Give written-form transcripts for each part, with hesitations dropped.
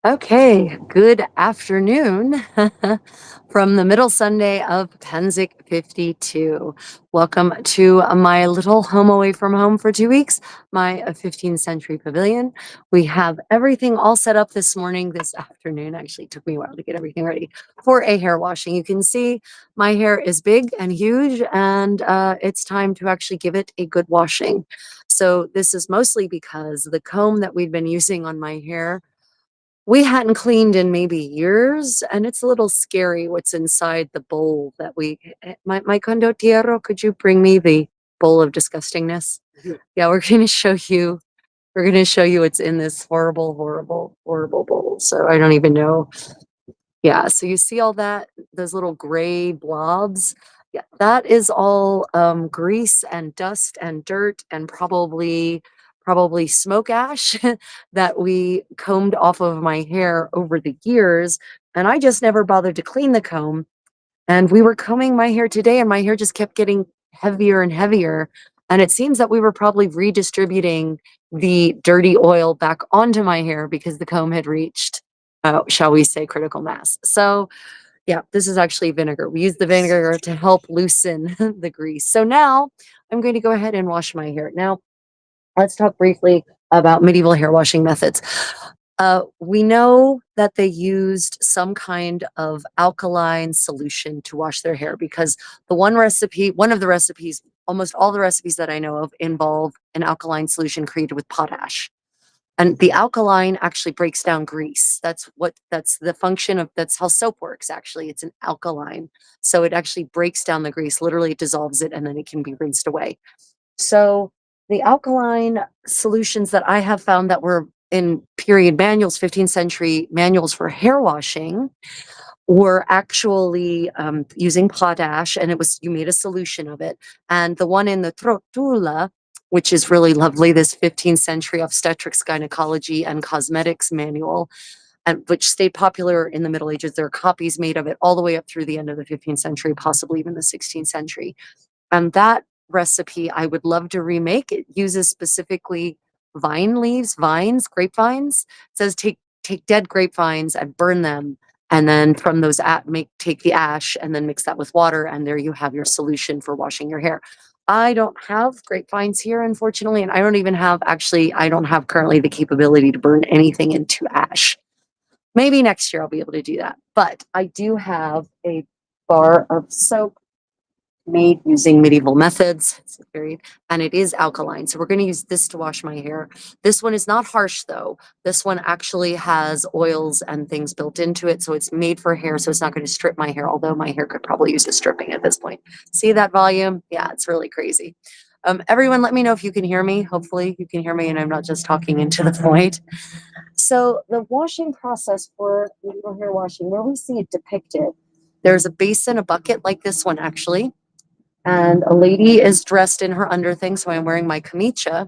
Okay, good afternoon from the middle Sunday of Pennsic 52. Welcome to my little home away from home for 2 weeks, my 15th century pavilion. We have everything all set up this morning, this afternoon. Actually, it took me a while to get everything ready for a hair washing. You can see my hair is big and huge, and it's time to actually give it a good washing. So, this is mostly because the comb that we've been using on my hair we hadn't cleaned in maybe years, and it's a little scary what's inside the bowl that my condottiero, could you bring me the bowl of disgustingness? Yeah, we're gonna show you what's in this horrible, horrible, horrible bowl. So I don't even know. Yeah, so you see all that, those little gray blobs? Yeah, that is all grease and dust and dirt and probably smoke ash that we combed off of my hair over the years. And I just never bothered to clean the comb. And we were combing my hair today, and my hair just kept getting heavier and heavier. And it seems that we were probably redistributing the dirty oil back onto my hair because the comb had reached, shall we say, critical mass. So, yeah, this is actually vinegar. We use the vinegar to help loosen the grease. So now I'm going to go ahead and wash my hair. Now, let's talk briefly about medieval hair washing methods. We know that they used some kind of alkaline solution to wash their hair because one of the recipes, almost all the recipes that I know of involve an alkaline solution created with potash. And the alkaline actually breaks down grease. That's the function of, that's how soap works, actually. It's an alkaline. So it actually breaks down the grease, literally dissolves it, and then it can be rinsed away. So the alkaline solutions that I have found that were in period manuals, 15th century manuals for hair washing, were actually using potash, and you made a solution of it. And the one in the Trotula, which is really lovely, this 15th century obstetrics, gynecology, and cosmetics manual, and which stayed popular in the Middle Ages. There are copies made of it all the way up through the end of the 15th century, possibly even the 16th century. And that recipe I would love to remake. It uses specifically vines, grapevines. It says take dead grapevines and burn them, and then from those take the ash and then mix that with water, and there you have your solution for washing your hair. I don't have grapevines here, unfortunately, and I don't have currently the capability to burn anything into ash. Maybe next year I'll be able to do that. But I do have a bar of soap made using medieval methods. And it is alkaline. So we're going to use this to wash my hair. This one is not harsh though. This one actually has oils and things built into it. So it's made for hair. So it's not going to strip my hair, although my hair could probably use a stripping at this point. See that volume? Yeah, it's really crazy. Everyone, let me know if you can hear me. Hopefully you can hear me and I'm not just talking into the void. So the washing process for medieval hair washing, where we see it depicted, there's a basin, a bucket like this one actually, and a lady is dressed in her underthing. So I'm wearing my kamicha,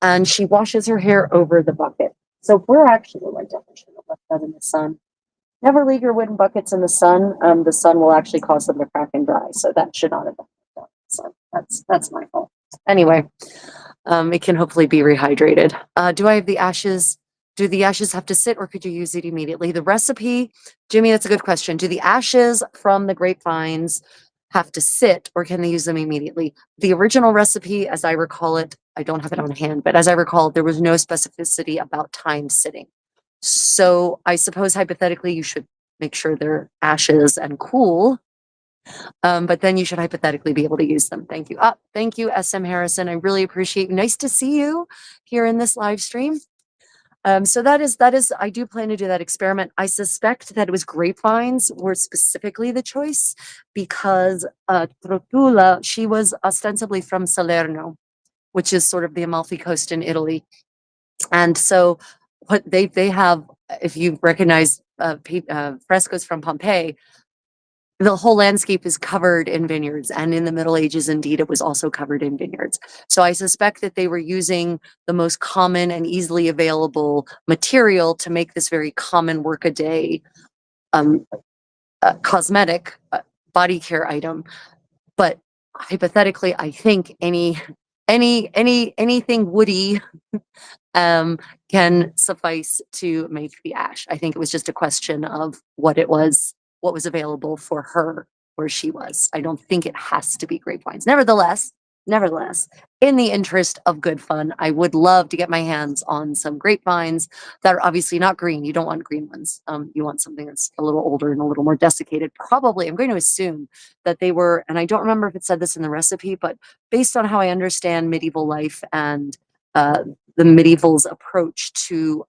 and she washes her hair over the bucket. So we're actually, I definitely should have left that in the sun. Never leave your wooden buckets in the sun. The sun will actually cause them to crack and dry. So that should not have been done. So that's my fault. Anyway, it can hopefully be rehydrated. Do I have the ashes? Do the ashes have to sit, or could you use it immediately? The recipe, Jimmy, that's a good question. Do the ashes from the grapevines have to sit, or can they use them immediately? The original recipe, as I recall it, I don't have it on hand, but as I recall, there was no specificity about time sitting. So I suppose hypothetically you should make sure they're ashes and cool, but then you should hypothetically be able to use them. Thank you. Thank you, SM Harrison. I really appreciate you. Nice to see you here in this live stream. So that is, I do plan to do that experiment. I suspect that it was grapevines were specifically the choice because Trotula, she was ostensibly from Salerno, which is sort of the Amalfi Coast in Italy. And so what they have, if you recognize frescoes from Pompeii, the whole landscape is covered in vineyards, and in the Middle Ages, indeed, it was also covered in vineyards. So I suspect that they were using the most common and easily available material to make this very common workaday cosmetic body care item. But hypothetically, I think anything woody um, can suffice to make the ash. I think it was just a question of what was available for her where she was. I don't think it has to be grapevines. Nevertheless, in the interest of good fun, I would love to get my hands on some grapevines that are obviously not green. You don't want green ones. You want something that's a little older and a little more desiccated. Probably, I'm going to assume that they were, and I don't remember if it said this in the recipe, but based on how I understand medieval life and uh, the medieval's approach to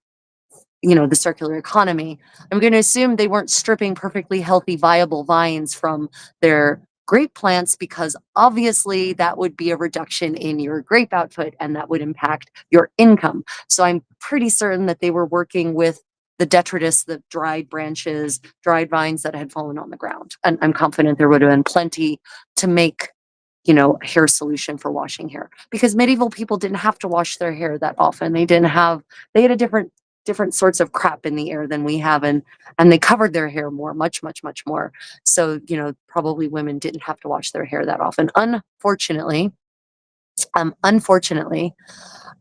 the circular economy, I'm going to assume they weren't stripping perfectly healthy viable vines from their grape plants, because obviously that would be a reduction in your grape output and that would impact your income. So I'm pretty certain that they were working with the detritus, the dried branches, dried vines that had fallen on the ground, and I'm confident there would have been plenty to make hair solution for washing hair, because medieval people didn't have to wash their hair that often. They had a different sorts of crap in the air than we have, and they covered their hair more, much more. So, probably women didn't have to wash their hair that often. Unfortunately,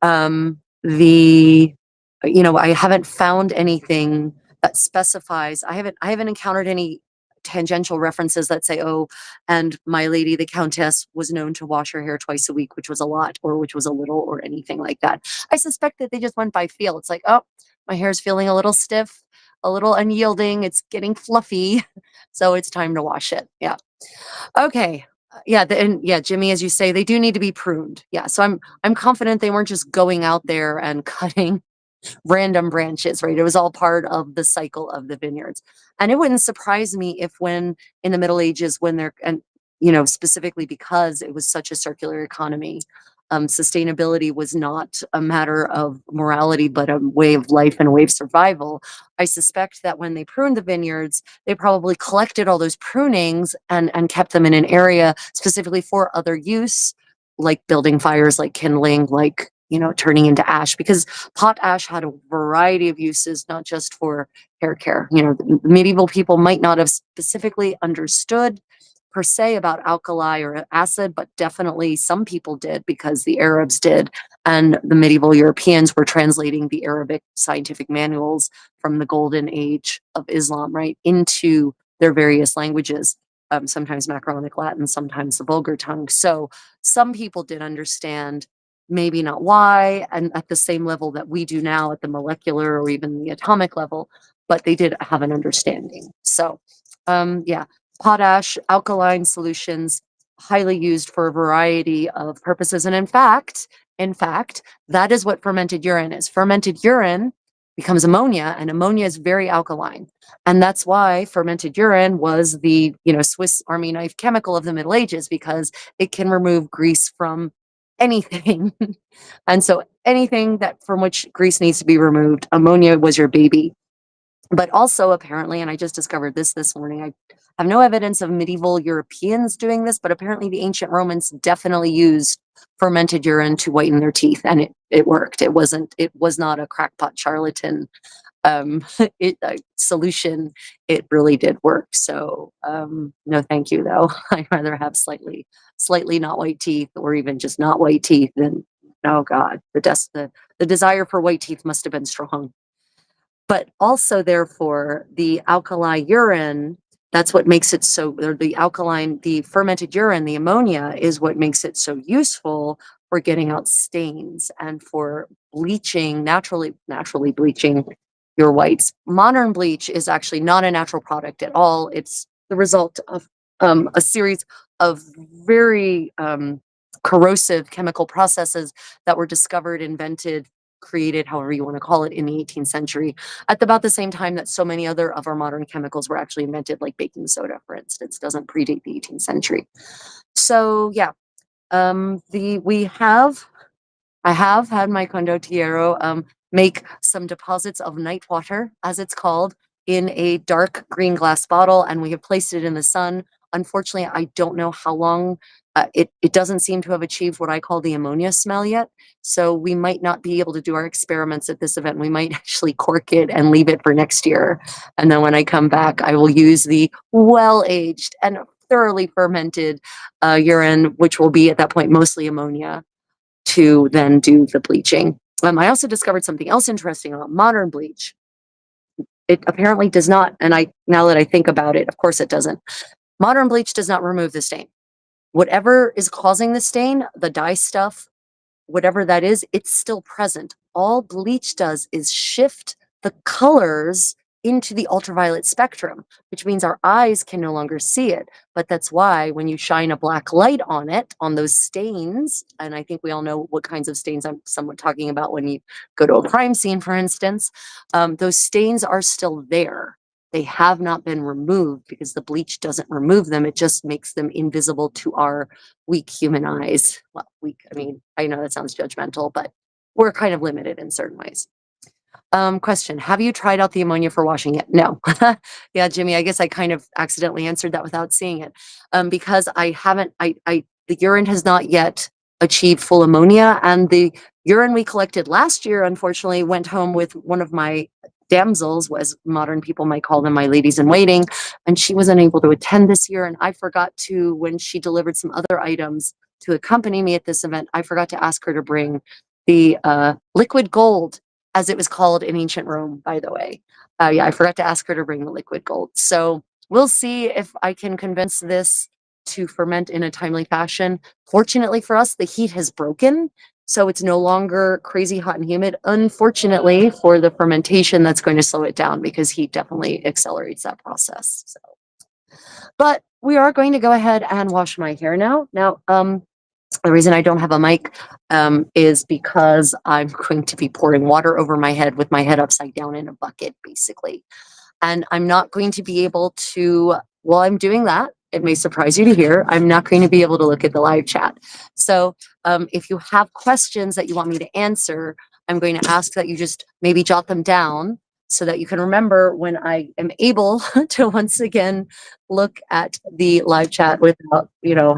the I haven't found anything that specifies. I haven't encountered any tangential references that say, oh, and my lady the countess was known to wash her hair twice a week, which was a lot or which was a little or anything like that. I suspect that they just went by feel. It's like, oh, my hair's feeling a little stiff, a little unyielding, it's getting fluffy, so it's time to wash it. Yeah. Okay. Yeah, and yeah, Jimmy, as you say, they do need to be pruned. Yeah, so I'm confident they weren't just going out there and cutting random branches, right? It was all part of the cycle of the vineyards. And it wouldn't surprise me if, when in the Middle Ages, when they're, and specifically because it was such a circular economy, sustainability was not a matter of morality, but a way of life and a way of survival. I suspect that when they pruned the vineyards, they probably collected all those prunings and kept them in an area specifically for other use, like building fires, like kindling, like turning into ash, because pot ash had a variety of uses, not just for hair care. The medieval people might not have specifically understood per se about alkali or acid, but definitely some people did, because the Arabs did. And the medieval Europeans were translating the Arabic scientific manuals from the golden age of Islam, right, into their various languages, sometimes Macaronic Latin, sometimes the vulgar tongue. So some people did understand, maybe not why, and at the same level that we do now at the molecular or even the atomic level, but they did have an understanding. So, yeah, potash, alkaline solutions, highly used for a variety of purposes. And in fact, that is what fermented urine is. Fermented urine becomes ammonia, and ammonia is very alkaline. And that's why fermented urine was the, Swiss Army knife chemical of the Middle Ages, because it can remove grease from anything. And so anything that from which grease needs to be removed, ammonia was your baby. But also, apparently, and I just discovered this morning, I have no evidence of medieval Europeans doing this, but apparently the ancient Romans definitely used fermented urine to whiten their teeth, and it worked. It was not a crackpot charlatan solution. It really did work. So no thank you, though. I'd rather have slightly not white teeth, or even just not white teeth, than, oh god, the desire for white teeth must have been strong. But also, therefore, the alkali urine, that's what makes it so, or the fermented urine, the ammonia, is what makes it so useful for getting out stains and for bleaching, naturally bleaching your whites. Modern bleach is actually not a natural product at all. It's the result of a series of very corrosive chemical processes that were discovered, invented, created, however you want to call it, in the 18th century, at about the same time that so many other of our modern chemicals were actually invented, like baking soda, for instance, doesn't predate the 18th century. So yeah, the we have I have had my condottiero make some deposits of night water, as it's called, in a dark green glass bottle, and we have placed it in the sun. Unfortunately, I don't know how long. It doesn't seem to have achieved what I call the ammonia smell yet, so we might not be able to do our experiments at this event. We might actually cork it and leave it for next year, and then when I come back, I will use the well-aged and thoroughly fermented urine, which will be at that point mostly ammonia, to then do the bleaching. I also discovered something else interesting about modern bleach. It apparently does not, and now that I think about it, of course it doesn't. Modern bleach does not remove the stain. Whatever is causing the stain, the dye stuff, whatever that is, it's still present. All bleach does is shift the colors into the ultraviolet spectrum, which means our eyes can no longer see it. But that's why when you shine a black light on it, on those stains, and I think we all know what kinds of stains I'm somewhat talking about when you go to a crime scene, for instance, those stains are still there. They have not been removed because the bleach doesn't remove them. It just makes them invisible to our weak human eyes. Well, weak, I mean, I know that sounds judgmental, but we're kind of limited in certain ways. Question, have you tried out the ammonia for washing it? No. Yeah, Jimmy, I guess I kind of accidentally answered that without seeing it. Because I haven't, the urine has not yet achieved full ammonia, and the urine we collected last year, unfortunately, went home with one of my damsels, as modern people might call them, my ladies in waiting, and she was unable to attend this year. And I forgot to, when she delivered some other items to accompany me at this event, I forgot to ask her to bring the liquid gold, as it was called in ancient Rome, by the way. Yeah, I forgot to ask her to bring the liquid gold. So we'll see if I can convince this to ferment in a timely fashion. Fortunately for us, the heat has broken, so it's no longer crazy hot and humid. Unfortunately for the fermentation, that's going to slow it down because heat definitely accelerates that process. So, but we are going to go ahead and wash my hair now. Now, the reason I don't have a mic is because I'm going to be pouring water over my head with my head upside down in a bucket, basically. And I'm not going to be able to, while I'm doing that, it may surprise you to hear, I'm not going to be able to look at the live chat. So if you have questions that you want me to answer, I'm going to ask that you just maybe jot them down so that you can remember when I am able to once again look at the live chat without,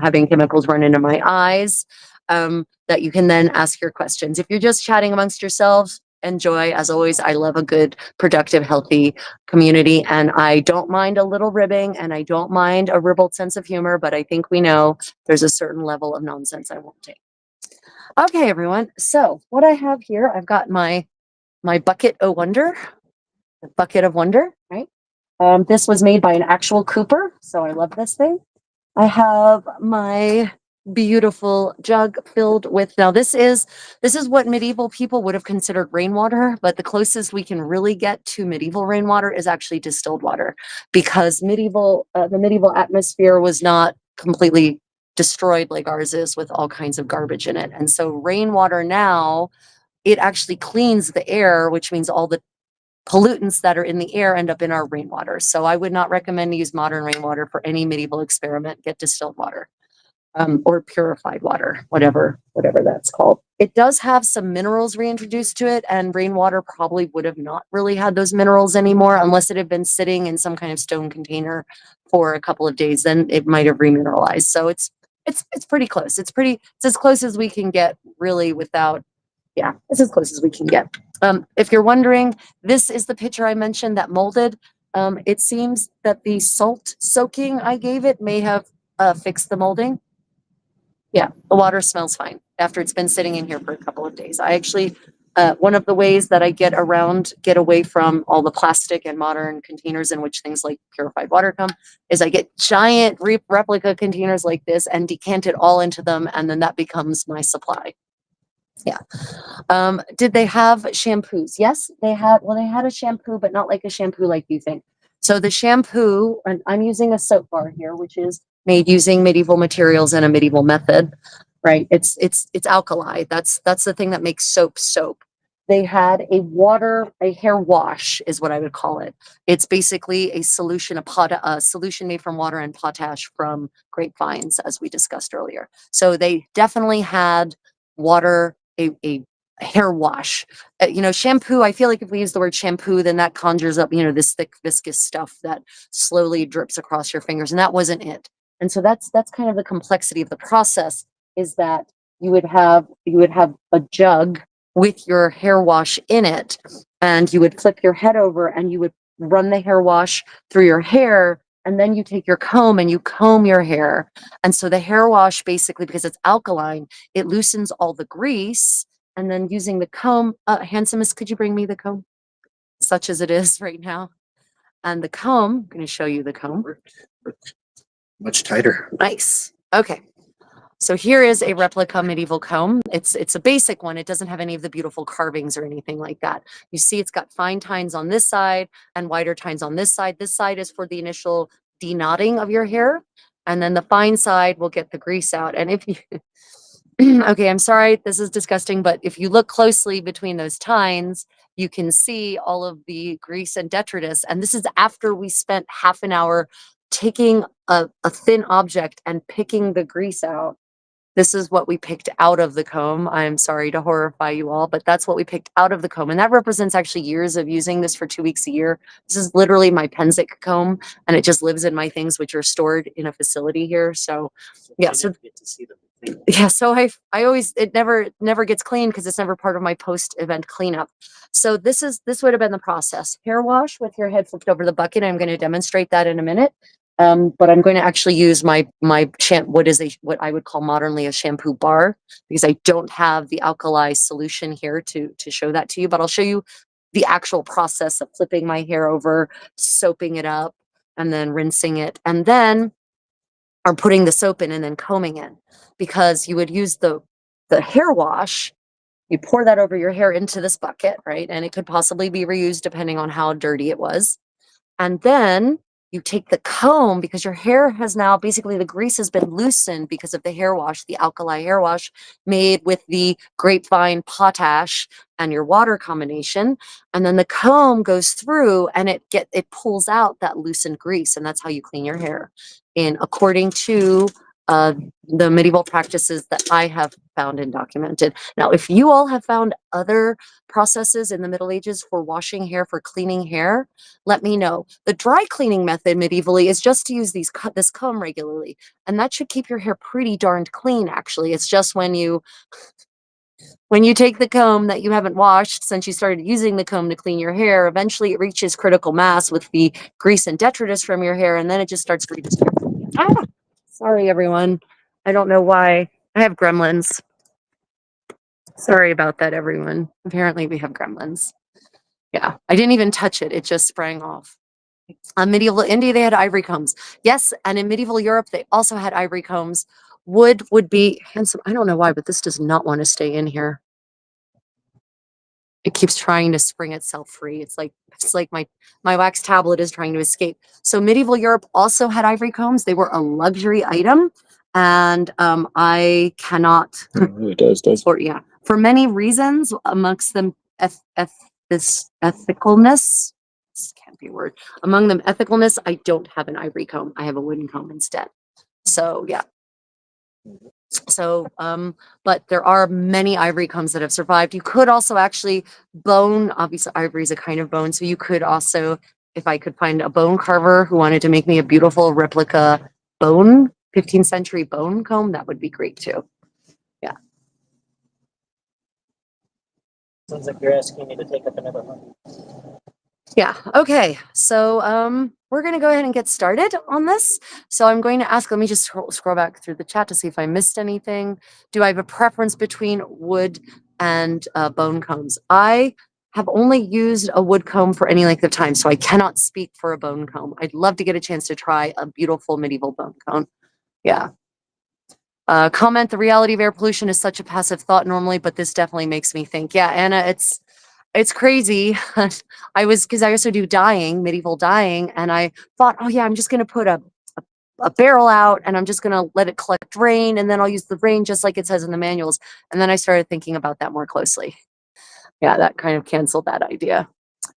having chemicals run into my eyes, that you can then ask your questions. If you're just chatting amongst yourselves, enjoy. As always, I love a good, productive, healthy community, and I don't mind a little ribbing, and I don't mind a ribald sense of humor, but I think we know there's a certain level of nonsense I won't take. Okay, everyone. So what I have here, I've got my bucket of wonder, the bucket of wonder, right? This was made by an actual Cooper, so I love this thing. I have my beautiful jug filled with, now this is what medieval people would have considered rainwater, but the closest we can really get to medieval rainwater is actually distilled water, because the medieval atmosphere was not completely destroyed like ours is with all kinds of garbage in it. And so rainwater now, it actually cleans the air, which means all the pollutants that are in the air end up in our rainwater. So I would not recommend to use modern rainwater for any medieval experiment. Get distilled water, or purified water, whatever that's called. It does have some minerals reintroduced to it, and rainwater probably would have not really had those minerals anymore unless it had been sitting in some kind of stone container for a couple of days. Then it might have remineralized. So it's pretty close. It's as close as we can get, really, without. Yeah, it's as close as we can get. If you're wondering, this is the pitcher I mentioned that molded. It seems that the salt soaking I gave it may have fixed the molding. Yeah, the water smells fine after it's been sitting in here for a couple of days. I actually, one of the ways that I get away from all the plastic and modern containers in which things like purified water come, is I get giant replica containers like this and decant it all into them, and then that becomes my supply. Yeah. Did they have shampoos? Yes, they had. Well, they had a shampoo, but not like a shampoo like you think. So the shampoo, and I'm using a soap bar here, which is made using medieval materials and a medieval method, right? It's alkali. That's the thing that makes soap soap. They had a hair wash is what I would call it. It's basically a solution made from water and potash from grapevines, as we discussed earlier. So they definitely had water, a hair wash. Shampoo, I feel like if we use the word shampoo, then that conjures up, this thick viscous stuff that slowly drips across your fingers, and that wasn't it. And so that's kind of the complexity of the process, is that you would have a jug with your hair wash in it, and you would flip your head over and you would run the hair wash through your hair, and then you take your comb and you comb your hair. And so the hair wash, basically, because it's alkaline, it loosens all the grease, and then using the comb. Handsomest, could you bring me the comb? Such as it is right now. And the comb, I'm going to show you the comb. Much tighter. Nice. Okay. So here is a replica medieval comb. It's a basic one. It doesn't have any of the beautiful carvings or anything like that. You see it's got fine tines on this side and wider tines on this side. This side is for the initial deknotting of your hair. And then the fine side will get the grease out. And if you, okay, I'm sorry, this is disgusting, but if you look closely between those tines, you can see all of the grease and detritus. And this is after we spent half an hour taking a thin object and picking the grease out. This is what we picked out of the comb. I'm sorry to horrify you all, but that's what we picked out of the comb. And that represents actually years of using this for 2 weeks a year. This is literally my Pennsic comb, and it just lives in my things, which are stored in a facility here. So yeah, so get to see them. yeah, so I always, it never gets cleaned because it's never part of my post-event cleanup. So this would have been the process. Hair wash with your head flipped over the bucket. I'm going to demonstrate that in a minute. But I'm going to actually use my what I would call modernly a shampoo bar, because I don't have the alkali solution here to show that to you. But I'll show you the actual process of flipping my hair over, soaping it up, and then rinsing it, and then or putting the soap in and then combing in, because you would use the hair wash. You pour that over your hair into this bucket, right? And it could possibly be reused depending on how dirty it was. And then you take the comb, because your hair has now basically the grease has been loosened because of the hair wash, the alkali hair wash made with the grapevine potash and your water combination. And then the comb goes through and it pulls out that loosened grease. And that's how you clean your hair, in according to the medieval practices that I have found and documented. Now, if you all have found other processes in the Middle Ages for washing hair, for cleaning hair, let me know. The dry cleaning method medievally is just to use this comb regularly, and that should keep your hair pretty darned clean, actually. It's just when you take the comb that you haven't washed since you started using the comb to clean your hair, eventually it reaches critical mass with the grease and detritus from your hair, and then it just starts redistributing. Ah! Sorry, everyone. I don't know why. I have gremlins. Sorry about that, everyone. Apparently we have gremlins. Yeah, I didn't even touch it. It just sprang off. Medieval India, they had ivory combs. Yes, and in medieval Europe, they also had ivory combs. Wood would be handsome. I don't know why, but this does not want to stay in here. It keeps trying to spring itself free. It's like my wax tablet is trying to escape. So medieval Europe also had ivory combs. They were a luxury item, and I cannot. It really does. For many reasons, amongst them this ethicalness. This can't be a word. Among them, ethicalness. I don't have an ivory comb. I have a wooden comb instead. So yeah. So, but there are many ivory combs that have survived. You could also actually bone, obviously ivory is a kind of bone. So you could also, if I could find a bone carver who wanted to make me a beautiful replica bone, 15th century bone comb, that would be great too. Yeah. Sounds like you're asking me to take up another one. Yeah. Okay. So we're going to go ahead and get started on this. So I'm going to ask, let me just scroll back through the chat to see if I missed anything. Do I have a preference between wood and bone combs? I have only used a wood comb for any length of time, so I cannot speak for a bone comb. I'd love to get a chance to try a beautiful medieval bone comb. Yeah. Comment, the reality of air pollution is such a passive thought normally, but this definitely makes me think. Yeah, Anna, it's crazy. Because I also do dyeing, medieval dyeing, and I thought, oh yeah, I'm just going to put a barrel out and I'm just going to let it collect rain, and then I'll use the rain just like it says in the manuals. And then I started thinking about that more closely. Yeah, that kind of canceled that idea.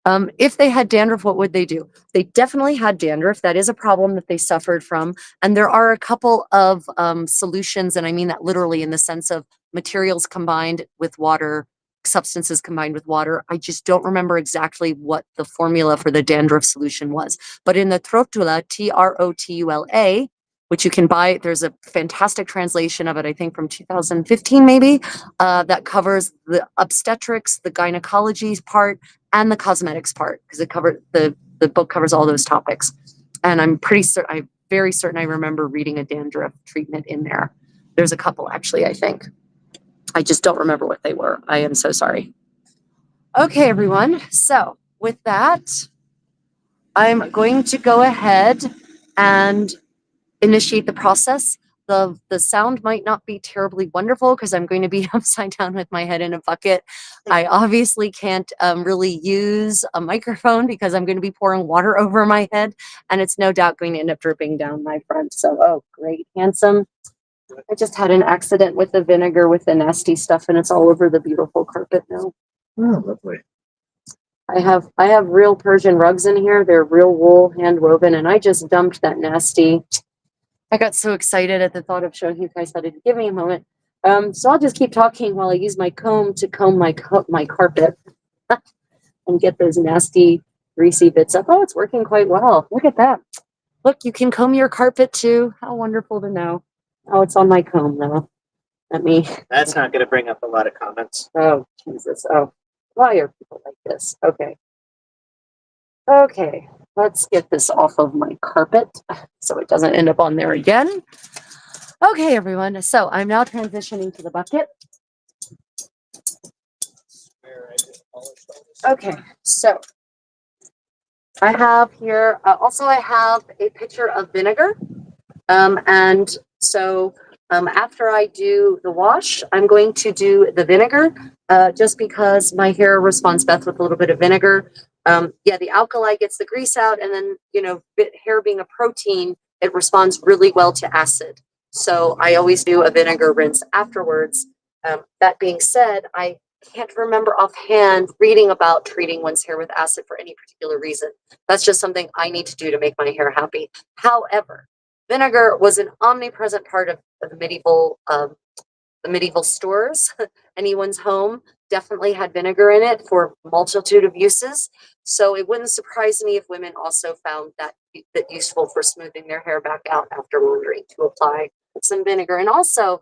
If they had dandruff, what would they do? They definitely had dandruff. That is a problem that they suffered from. And there are a couple of solutions, and I mean that literally in the sense of materials combined with water, substances combined with water. I just don't remember exactly what the formula for the dandruff solution was. But in the Trotula, Trotula, which you can buy, there's a fantastic translation of it, I think from 2015 maybe, that covers the obstetrics, the gynecology part, and the cosmetics part, because the book covers all those topics. And I'm very certain I remember reading a dandruff treatment in there. There's a couple actually, I think. I just don't remember what they were. I am so sorry. Okay, everyone. So with that, I'm going to go ahead and initiate the process. The sound might not be terribly wonderful because I'm going to be upside down with my head in a bucket. I obviously can't really use a microphone because I'm going to be pouring water over my head, and it's no doubt going to end up dripping down my front. So, oh, great, handsome. I just had an accident with the vinegar with the nasty stuff, and it's all over the beautiful carpet now. Oh, lovely. I have real Persian rugs in here. They're real wool, hand woven, and I just dumped that nasty. I got so excited at the thought of showing you guys how to give me a moment. So I'll just keep talking while I use my comb to comb my carpet and get those nasty greasy bits up. Oh, it's working quite well. Look at that. Look, you can comb your carpet too. How wonderful to know. Oh, it's on my comb though. Let me. That's not going to bring up a lot of comments. Oh, Jesus. Oh, why are people like this? Okay. Okay. Let's get this off of my carpet so it doesn't end up on there again. Okay, everyone. So I'm now transitioning to the bucket. Okay, so I have here, also I have a pitcher of vinegar. And so after I do the wash, I'm going to do the vinegar just because my hair responds best with a little bit of vinegar. Yeah, the alkali gets the grease out, and then, you know, hair being a protein, it responds really well to acid. So I always do a vinegar rinse afterwards. That being said, I can't remember offhand reading about treating one's hair with acid for any particular reason. That's just something I need to do to make my hair happy. However, vinegar was an omnipresent part of the medieval stores. Anyone's home definitely had vinegar in it for a multitude of uses. So it wouldn't surprise me if women also found that useful for smoothing their hair back out after laundering, to apply some vinegar. And also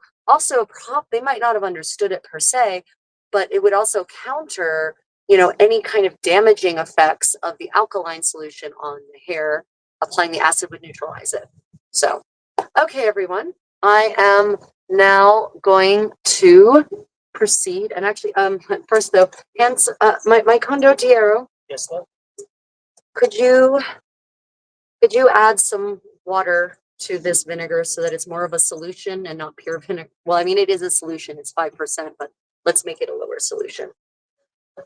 they might not have understood it per se, but it would also counter, you know, any kind of damaging effects of the alkaline solution on the hair. Applying the acid would neutralize it. So, okay, everyone, I am now going to proceed. And actually, first though, Hans, my condottiero. Yes, love. Could you add some water to this vinegar so that it's more of a solution and not pure vinegar? Well, I mean, it is a solution. It's 5%, but let's make it a lower solution.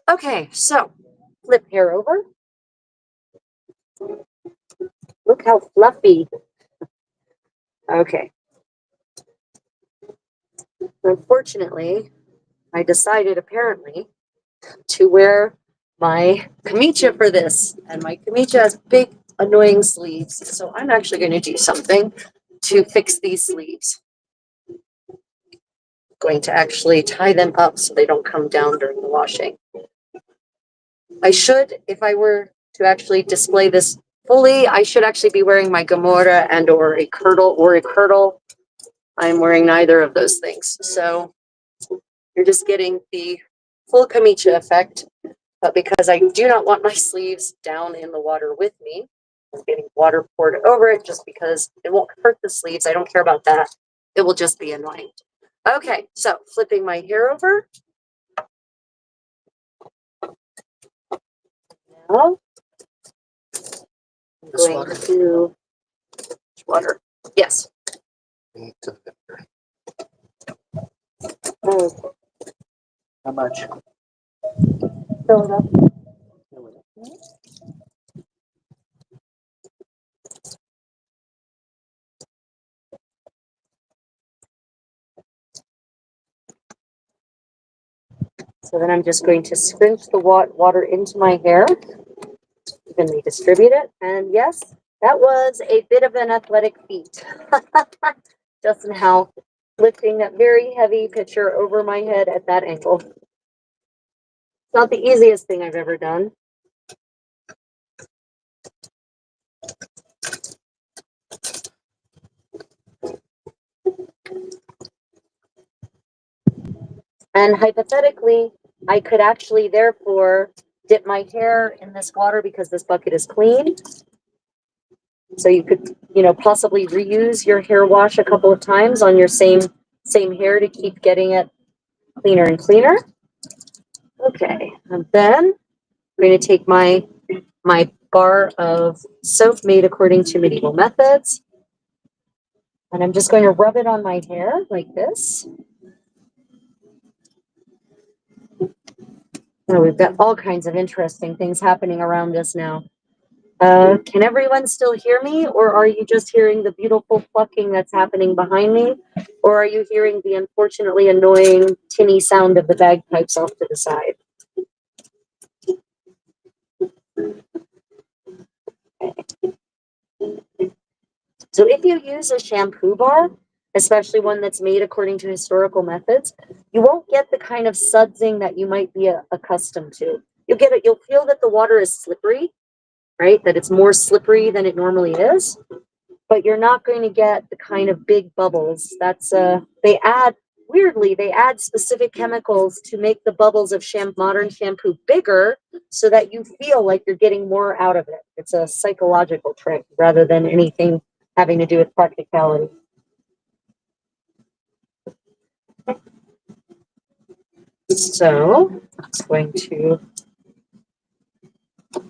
Okay, so flip hair over. Look how fluffy. Okay. Unfortunately, I decided apparently to wear my kamicha for this, and my kamicha has big annoying sleeves. So I'm actually going to do something to fix these sleeves. I'm going to actually tie them up so they don't come down during the washing. I should, if I were to actually display this fully, I should actually be wearing my gamora and or a kirtle. I'm wearing neither of those things. So you're just getting the full kamicha effect. But because I do not want my sleeves down in the water with me, I'm getting water poured over it just because it won't hurt the sleeves. I don't care about that. It will just be annoying. Okay, so flipping my hair over. Now, I'm going to water. Yes. Oh. How much? Fill it up. So then I'm just going to scrimp the water into my hair, evenly distribute it. And yes, that was a bit of an athletic feat. Just in how lifting that very heavy pitcher over my head at that angle. It's not the easiest thing I've ever done. And hypothetically, I could actually therefore dip my hair in this water because this bucket is clean. So you could, you know, possibly reuse your hair wash a couple of times on your same hair to keep getting it cleaner and cleaner. Okay, and then I'm going to take my bar of soap made according to medieval methods, and I'm just going to rub it on my hair like this. Oh, we've got all kinds of interesting things happening around us now. Can everyone still hear me, or are you just hearing the beautiful plucking that's happening behind me, or are you hearing the unfortunately annoying tinny sound of the bagpipes off to the side? So if you use a shampoo bar, especially one that's made according to historical methods, you won't get the kind of sudsing that you might be accustomed to. You'll feel that the water is slippery, right? That it's more slippery than it normally is, but you're not going to get the kind of big bubbles. That's they add specific chemicals to make the bubbles of modern shampoo bigger so that you feel like you're getting more out of it. It's a psychological trick rather than anything having to do with practicality. So I'm just going to, and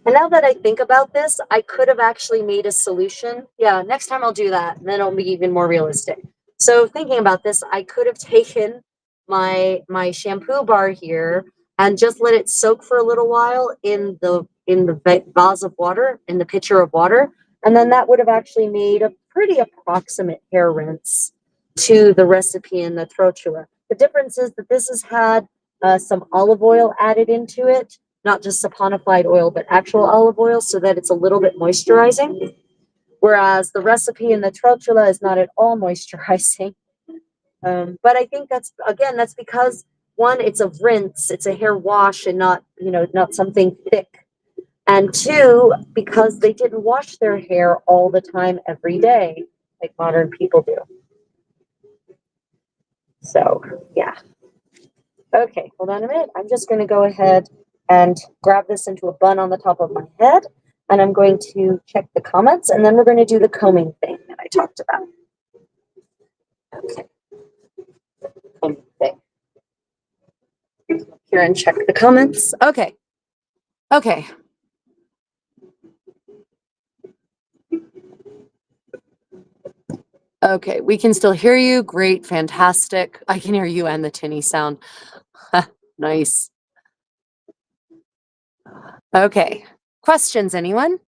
now that I think about this, I could have actually made a solution. Yeah, next time I'll do that, and then it'll be even more realistic. So thinking about this, I could have taken my shampoo bar here and just let it soak for a little while in the vase of water, in the pitcher of water, and then that would have actually made a pretty approximate hair rinse to the recipe in the trotula. The difference is that this has had some olive oil added into it, not just saponified oil, but actual olive oil, so that it's a little bit moisturizing. Whereas the recipe in the trotula is not at all moisturizing. But I think that's because one, it's a rinse, it's a hair wash, and not something thick. And two, because they didn't wash their hair all the time every day, like modern people do. So yeah. Okay, hold on a minute. I'm just going to go ahead and grab this into a bun on the top of my head, and I'm going to check the comments, and then we're going to do the combing thing that I talked about. Okay. Combing thing. Here and check the comments. Okay. Okay. Okay, we can still hear you. Great, fantastic. I can hear you and the tinny sound. Nice. Okay. Questions, anyone?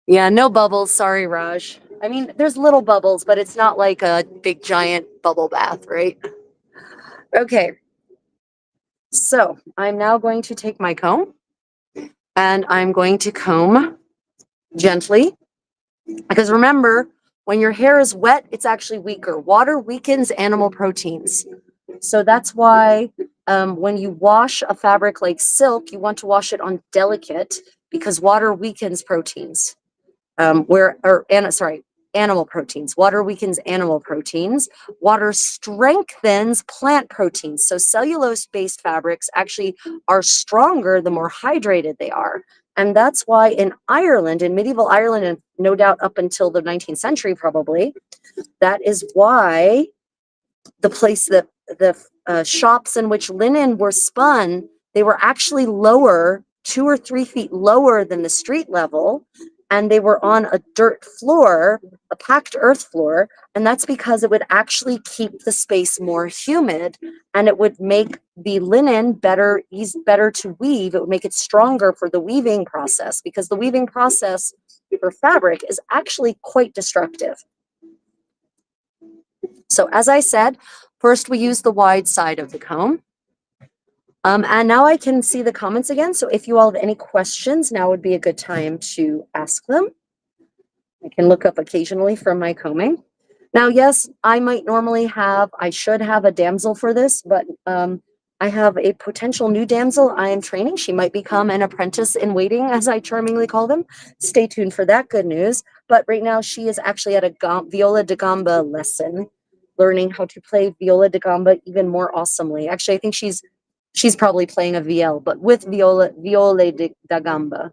Yeah, no bubbles. Sorry, Raj. I mean, there's little bubbles, but it's not like a big giant bubble bath, right? Okay. So I'm now going to take my comb and I'm going to comb gently, because remember, when your hair is wet, it's actually weaker. Water weakens animal proteins. So that's why when you wash a fabric like silk, you want to wash it on delicate, because water weakens proteins. Animal proteins. Water weakens animal proteins. Water strengthens plant proteins. So cellulose-based fabrics actually are stronger the more hydrated they are. And that's why in Ireland, in medieval Ireland, and no doubt up until the 19th century probably, that is why the shops in which linen were spun, they were actually lower, 2 or 3 feet lower than the street level, and they were on a dirt floor, a packed earth floor, and that's because it would actually keep the space more humid, and it would make the linen better to weave. It would make it stronger for the weaving process, because the weaving process for fabric is actually quite destructive. So as I said, first we use the wide side of the comb. And now I can see the comments again. So if you all have any questions, now would be a good time to ask them. I can look up occasionally from my combing. Now, yes, I should have a damsel for this, but I have a potential new damsel I am training. She might become an apprentice in waiting, as I charmingly call them. Stay tuned for that good news. But right now she is actually at a viola da gamba lesson, learning how to play viola da gamba even more awesomely. Actually, I think she's probably playing a VL, but with viola da gamba.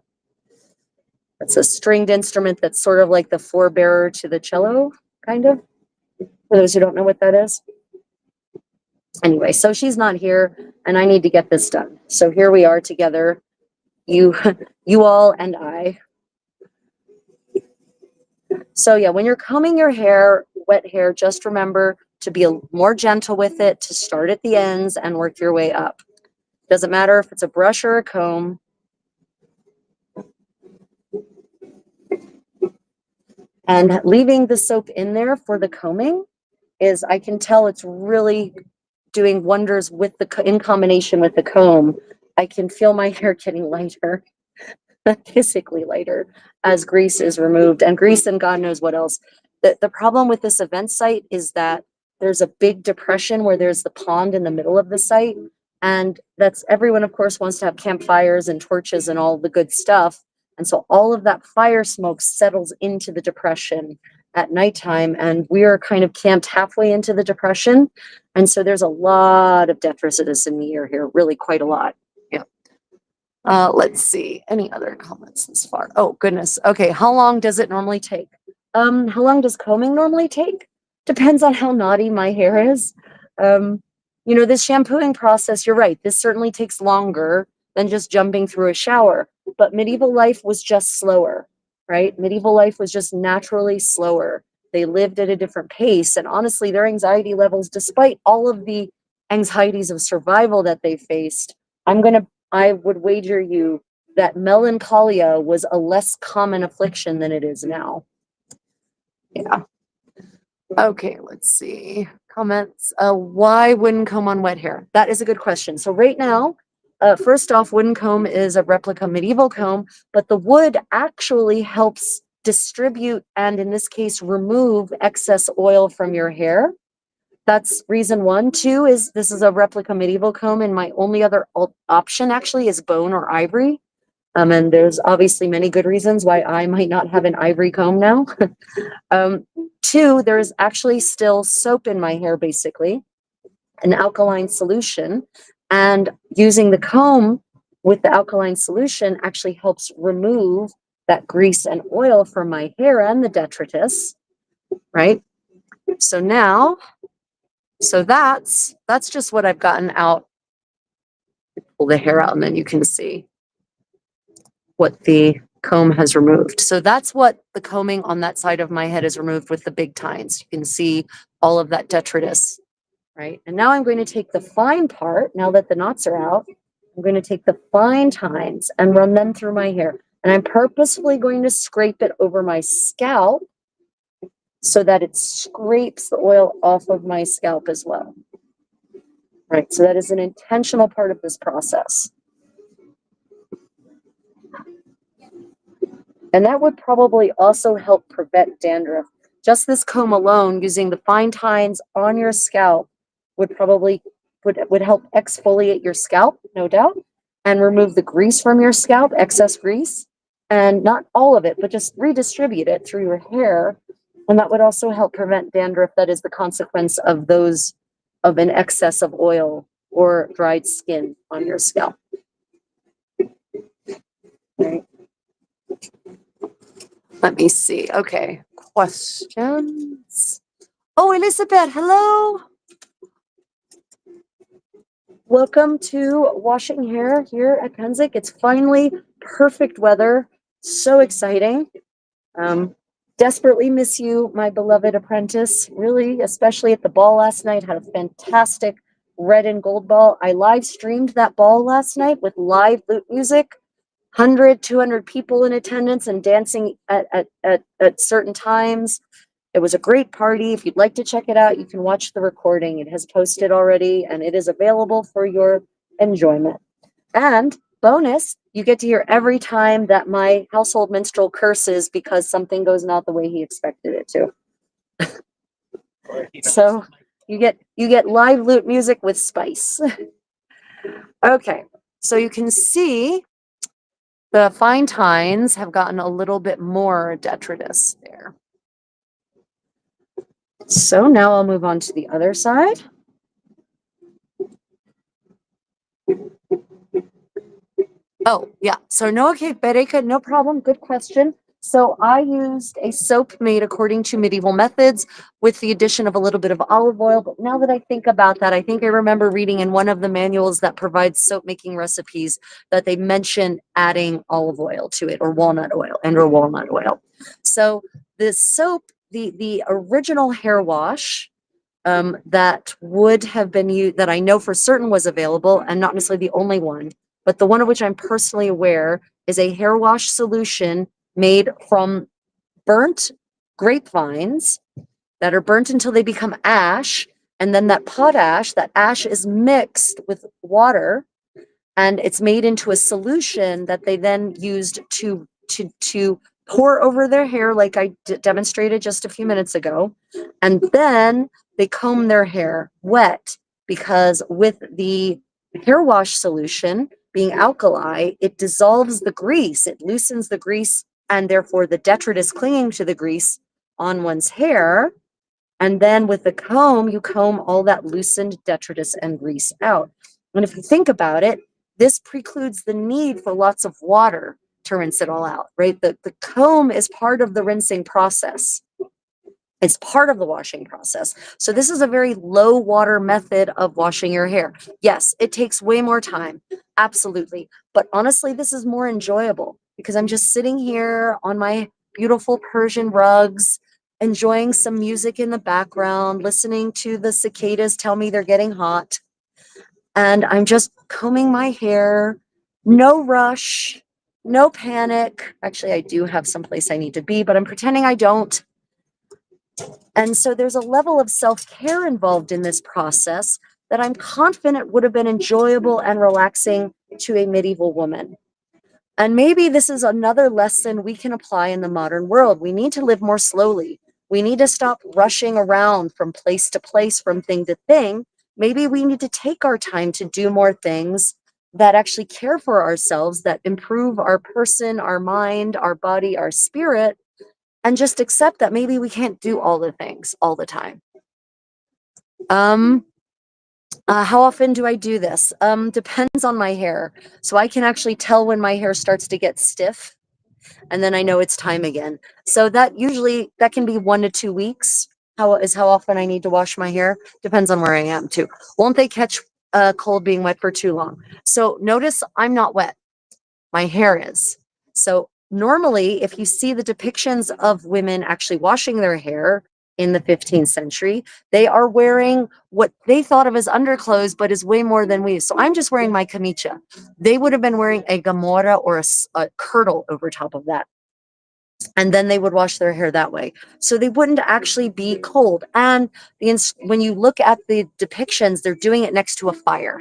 It's a stringed instrument that's sort of like the forebearer to the cello, kind of. For those who don't know what that is. Anyway, so she's not here and I need to get this done. So here we are together, you, you all and I. So yeah, when you're combing your hair, wet hair, just remember to be more gentle with it, to start at the ends and work your way up. Doesn't matter if it's a brush or a comb. And leaving the soap in there for the combing is, I can tell it's really doing wonders with in combination with the comb. I can feel my hair getting lighter, physically lighter, as grease is removed, and grease and God knows what else. The problem with this event site is that there's a big depression where there's the pond in the middle of the site. And that's, everyone of course wants to have campfires and torches and all the good stuff. And so all of that fire smoke settles into the depression at nighttime. And we are kind of camped halfway into the depression. And so there's a lot of detritus in the air here, really quite a lot. Yeah. Let's see, any other comments this far? Oh, goodness. Okay, how long does it normally take? How long does combing normally take? Depends on how naughty my hair is. You know, this shampooing process, you're right, this certainly takes longer than just jumping through a shower, but medieval life was just slower, right? Medieval life was just naturally slower. They lived at a different pace, and honestly, their anxiety levels, despite all of the anxieties of survival that they faced, I would wager you that melancholia was a less common affliction than it is now. Yeah. Okay, let's see. Comments. Why wooden comb on wet hair? That is a good question. So right now, first off, wooden comb is a replica medieval comb, but the wood actually helps distribute and in this case, remove excess oil from your hair. That's reason one. Two is this is a replica medieval comb, and my only other option actually is bone or ivory. And there's obviously many good reasons why I might not have an ivory comb now. Two, there's actually still soap in my hair, basically, an alkaline solution. And using the comb with the alkaline solution actually helps remove that grease and oil from my hair and the detritus, right? So now, so that's just what I've gotten out. Pull the hair out and then you can see what the comb has removed. So that's what the combing on that side of my head is removed with the big tines. You can see all of that detritus, right? And now I'm going to take the fine part, now that the knots are out, I'm going to take the fine tines and run them through my hair. And I'm purposefully going to scrape it over my scalp so that it scrapes the oil off of my scalp as well. Right, so that is an intentional part of this process. And that would probably also help prevent dandruff. Just this comb alone, using the fine tines on your scalp, would probably would help exfoliate your scalp, no doubt, and remove the grease from your scalp, excess grease, and not all of it, but just redistribute it through your hair. And that would also help prevent dandruff that is the consequence of an excess of oil or dried skin on your scalp. Right. Let me see. Okay. Questions? Oh, Elizabeth, hello. Welcome to washing hair here at Pennsic. It's finally perfect weather. So exciting. Desperately miss you, my beloved apprentice. Really, especially at the ball last night. Had a fantastic red and gold ball. I live streamed that ball last night with live lute music. 100, 200 people in attendance and dancing at certain times. It was a great party. If you'd like to check it out, you can watch the recording. It has posted already and it is available for your enjoyment. And bonus, you get to hear every time that my household minstrel curses because something goes not the way he expected it to. So you get live lute music with spice. Okay, so you can see the fine tines have gotten a little bit more detritus there. So now I'll move on to the other side. Oh, yeah. So no, okay, Bereka, no problem. Good question. So I used a soap made according to medieval methods with the addition of a little bit of olive oil. But now that I think about that, I think I remember reading in one of the manuals that provides soap making recipes that they mention adding olive oil to it, or walnut oil or walnut oil. So the soap, the original hair wash that would have been used, that I know for certain was available, and not necessarily the only one, but the one of which I'm personally aware is a hair wash solution made from burnt grapevines that are burnt until they become ash. And then that ash is mixed with water, and it's made into a solution that they then used to pour over their hair, like I demonstrated just a few minutes ago. And then they comb their hair wet, because with the hair wash solution being alkali, it dissolves the grease, it loosens the grease, and therefore the detritus clinging to the grease on one's hair. And then with the comb, you comb all that loosened detritus and grease out. And if you think about it, this precludes the need for lots of water to rinse it all out, right? The comb is part of the rinsing process. It's part of the washing process. So this is a very low water method of washing your hair. Yes, it takes way more time. Absolutely. But honestly, this is more enjoyable because I'm just sitting here on my beautiful Persian rugs, enjoying some music in the background, listening to the cicadas tell me they're getting hot. And I'm just combing my hair. No rush, no panic. Actually, I do have someplace I need to be, but I'm pretending I don't. And so there's a level of self-care involved in this process that I'm confident would have been enjoyable and relaxing to a medieval woman. And maybe this is another lesson we can apply in the modern world. We need to live more slowly. We need to stop rushing around from place to place, from thing to thing. Maybe we need to take our time to do more things that actually care for ourselves, that improve our person, our mind, our body, our spirit, and just accept that maybe we can't do all the things all the time. How often do I do this? Depends on my hair. So I can actually tell when my hair starts to get stiff, and then I know it's time again. So that can be 1 to 2 weeks. How often I need to wash my hair? Depends on where I am too. Won't they catch cold being wet for too long? So notice I'm not wet. My hair is. So normally, if you see the depictions of women actually washing their hair in the 15th century, they are wearing what they thought of as underclothes, but is way more than we. So I'm just wearing my camicia. They would have been wearing a gamora or a kirtle over top of that. And then they would wash their hair that way. So they wouldn't actually be cold. And when you look at the depictions, they're doing it next to a fire.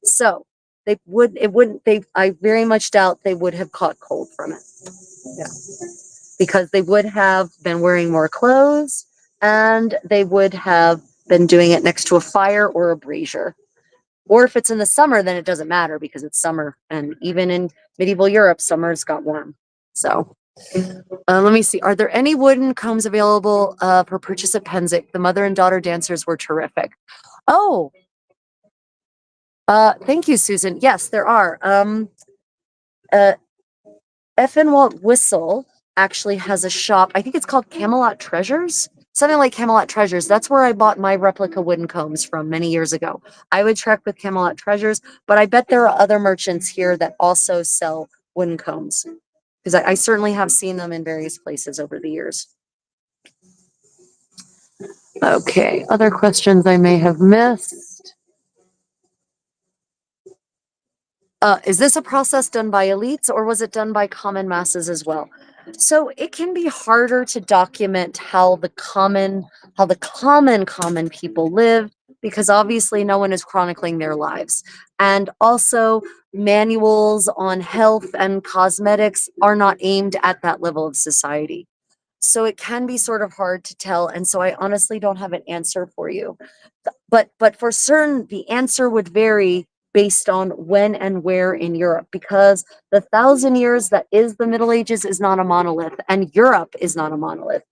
So I very much doubt they would have caught cold from it. Yeah. Because they would have been wearing more clothes, and they would have been doing it next to a fire or a brazier. Or if it's in the summer, then it doesn't matter because it's summer. And even in medieval Europe, summers got warm. So let me see. Are there any wooden combs available for purchase at Pennsic? The mother and daughter dancers were terrific. Oh, thank you, Susan. Yes, there are. Effenwalt Whistle actually has a shop. I think it's called Camelot Treasures. Something like Camelot Treasures. That's where I bought my replica wooden combs from many years ago. I would trek with Camelot Treasures, but I bet there are other merchants here that also sell wooden combs, because I certainly have seen them in various places over the years. Okay, other questions I may have missed. Is this a process done by elites, or was it done by common masses as well? So it can be harder to document how the common people live, because obviously no one is chronicling their lives. And also, manuals on health and cosmetics are not aimed at that level of society. So it can be sort of hard to tell. And so I honestly don't have an answer for you. But for certain, the answer would vary based on when and where in Europe, because the 1,000 years that is the Middle Ages is not a monolith, and Europe is not a monolith.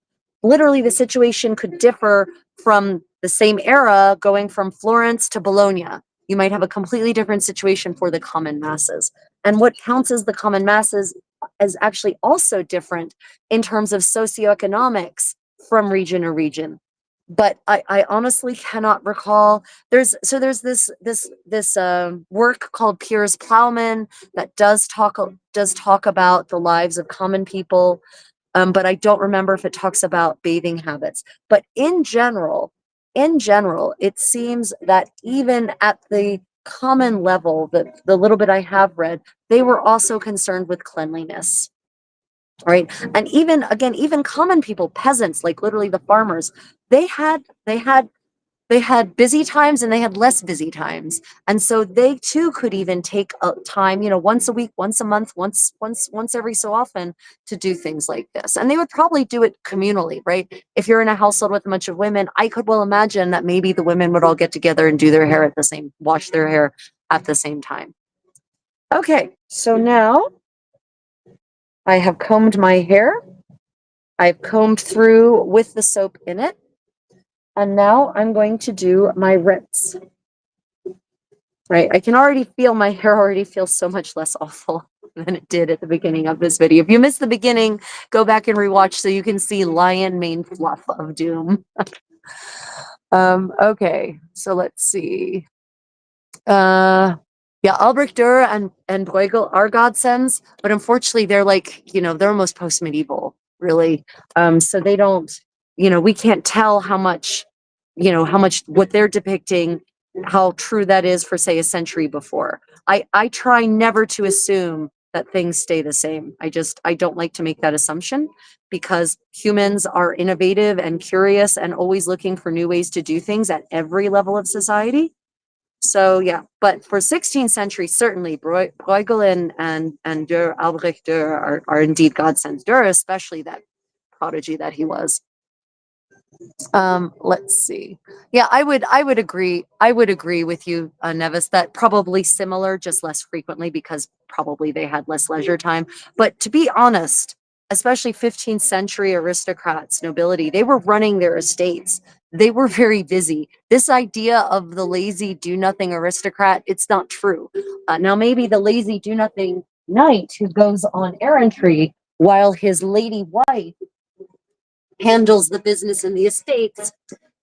Literally, the situation could differ from the same era going from Florence to Bologna. You might have a completely different situation for the common masses. And what counts as the common masses is actually also different in terms of socioeconomics from region to region. But I honestly cannot recall. There's this work called Piers Plowman that does talk about the lives of common people, but I don't remember if it talks about bathing habits. But in general, it seems that even at the common level, that the little bit I have read, they were also concerned with cleanliness, right? And even again, even common people, peasants, like literally the farmers, they had they had they had busy times and they had less busy times. And so they too could even take a time, once a week, once a month, once every so often, to do things like this. And they would probably do it communally, right? If you're in a household with a bunch of women, I could well imagine that maybe the women would all get together and do their hair wash their hair at the same time. Okay, so now I have combed my hair. I've combed through with the soap in it. And now I'm going to do my rinse. Right, I can already feel my hair already feels so much less awful than it did at the beginning of this video. If you missed the beginning, go back and rewatch so you can see lion mane fluff of doom. Okay, so let's see. Yeah, Albrecht Dürer and Bruegel are godsends, but unfortunately they're like, they're almost post-medieval, really. So they don't, we can't tell how much what they're depicting, how true that is for, say, a century before. I try never to assume that things stay the same. I don't like to make that assumption, because humans are innovative and curious and always looking for new ways to do things at every level of society. So yeah, but for 16th century, certainly Bruegel and Dürer, Albrecht Dürer are indeed godsends. Dürer, especially, that prodigy that he was. Let's see. Yeah, I would agree. I would agree with you, Nevis, that probably similar, just less frequently, because probably they had less leisure time. But to be honest, especially 15th century aristocrats, nobility, they were running their estates. They were very busy. This idea of the lazy do nothing aristocrat, it's not true. Now maybe the lazy do nothing knight who goes on errantry while his lady wife handles the business in the estates,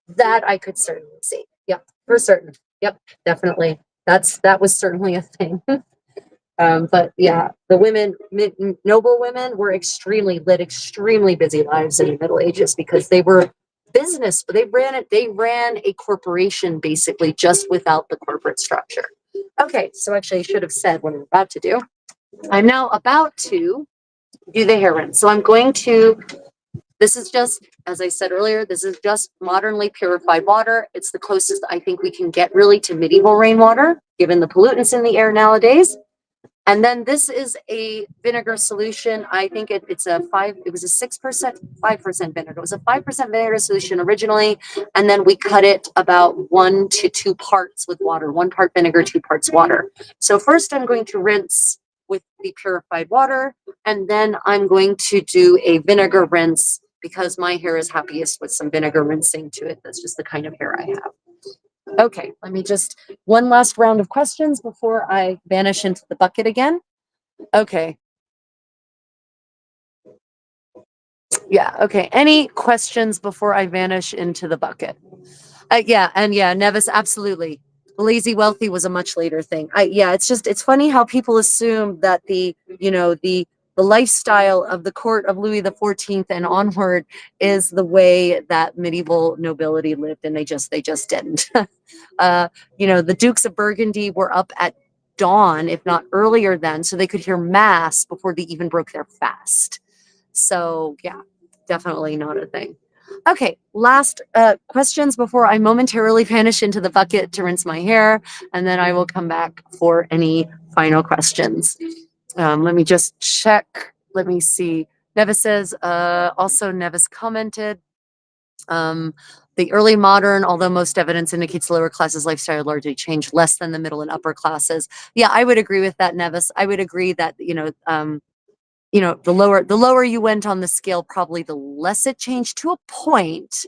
that I could certainly see. Yep, for certain. Yep, definitely. That was certainly a thing. But yeah, the women, noble women, were led extremely busy lives in the Middle Ages, because they were business. They ran it. They ran a corporation basically, just without the corporate structure. Okay, so actually, I should have said what I'm about to do. I'm now about to do the hair rinse. So I'm going to. This is just, as I said earlier, this is just modernly purified water. It's the closest I think we can get really to medieval rainwater, given the pollutants in the air nowadays. And then this is a vinegar solution. I think it was a 6%, 5% vinegar. It was a 5% vinegar solution originally. And then we cut it about 1 to 2 parts with water, 1 part vinegar, 2 parts water. So first I'm going to rinse with the purified water, and then I'm going to do a vinegar rinse, because my hair is happiest with some vinegar rinsing to it. That's just the kind of hair I have. Okay, let me just, one last round of questions before I vanish into the bucket again. Okay. Yeah, okay. Any questions before I vanish into the bucket? Yeah, Nevis, absolutely. Lazy wealthy was a much later thing. It's funny how people assume that the lifestyle of the court of Louis XIV and onward is the way that medieval nobility lived, and they just didn't. The Dukes of Burgundy were up at dawn, if not earlier then, so they could hear mass before they even broke their fast. So yeah, definitely not a thing. Okay, last questions before I momentarily vanish into the bucket to rinse my hair, and then I will come back for any final questions. Let me just check. Let me see. Nevis says, also Nevis commented, the early modern, although most evidence indicates lower classes lifestyle largely changed less than the middle and upper classes. Yeah, I would agree with that, Nevis. I would agree that, the lower you went on the scale, probably the less it changed, to a point.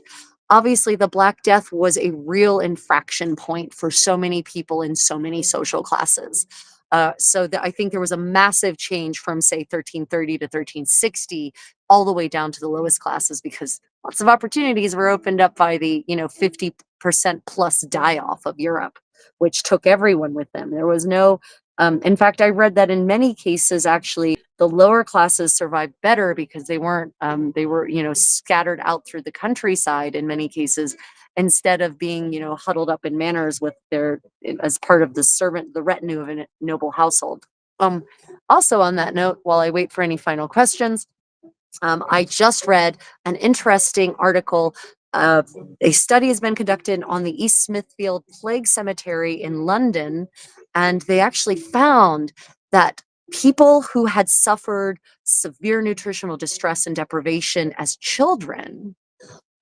Obviously, the Black Death was a real infraction point for so many people in so many social classes. I think there was a massive change from say 1330 to 1360 all the way down to the lowest classes because lots of opportunities were opened up by the 50% plus die off of Europe, which took everyone with them. There was no in fact, I read that in many cases, actually, the lower classes survived better because they weren't, they were, scattered out through the countryside in many cases, instead of being, huddled up in manors with their, as part of the retinue of a noble household. Also on that note, while I wait for any final questions, I just read an interesting article. A study has been conducted on the East Smithfield Plague Cemetery in London, and they actually found that people who had suffered severe nutritional distress and deprivation as children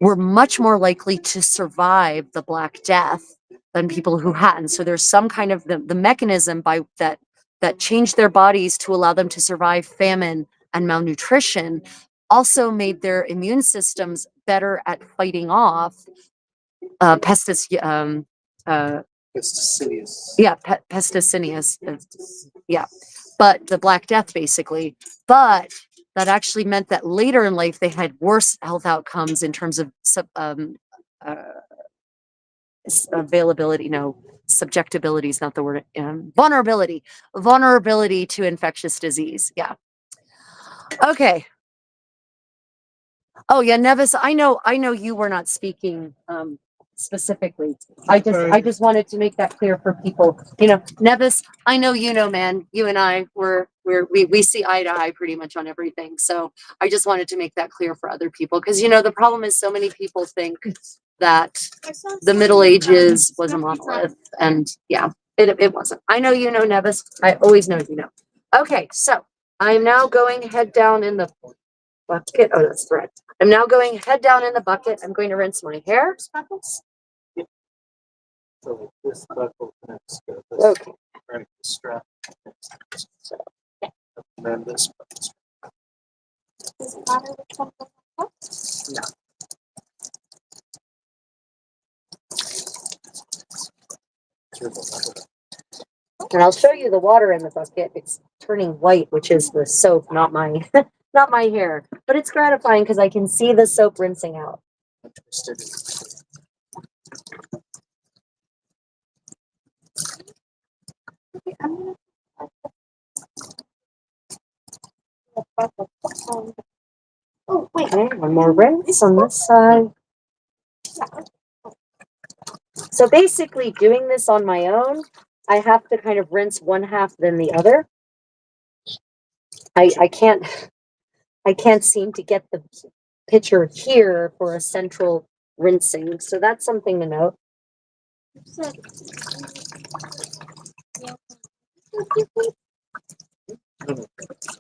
were much more likely to survive the Black Death than people who hadn't. So there's some kind of the mechanism by that changed their bodies to allow them to survive famine and malnutrition also made their immune systems better at fighting off pestis Fastidious. yeah, pesticinius, yeah, but the Black Death basically. But that actually meant that later in life they had worse health outcomes in terms of uh, availability, no, subjectability is not the word, vulnerability to infectious disease. Yeah. Okay. Oh yeah, Nevis, I know you were not speaking specifically. I just wanted to make that clear for people. Nevis, I know man, you and I we see eye to eye pretty much on everything. So I just wanted to make that clear for other people because the problem is so many people think that the Middle Ages was a monolith, and yeah, it wasn't. I know Nevis. I always know . Okay, so I'm now going head down in the bucket. Oh, that's thread. I'm now going head down in the bucket. I'm going to rinse my hair. So this buckle connects to this. Okay. Right, the strap. So, And then this. no. And I'll show you the water in the bucket. It's turning white, which is the soap, not my not my hair. But it's gratifying because I can see the soap rinsing out. Oh, wait, one more rinse on this side. So basically doing this on my own, I have to kind of rinse one half then the other. I can't seem to get the pitcher here for a central rinsing. So that's something to note.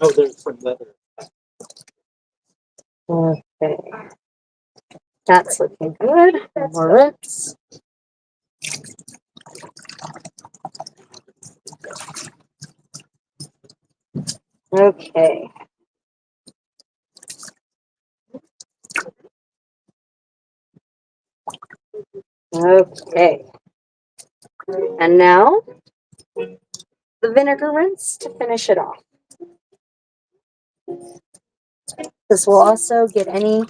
Oh, there's some leather. Okay. That's looking good. One more rinse. Okay. Okay. And now the vinegar rinse to finish it off. This will also get any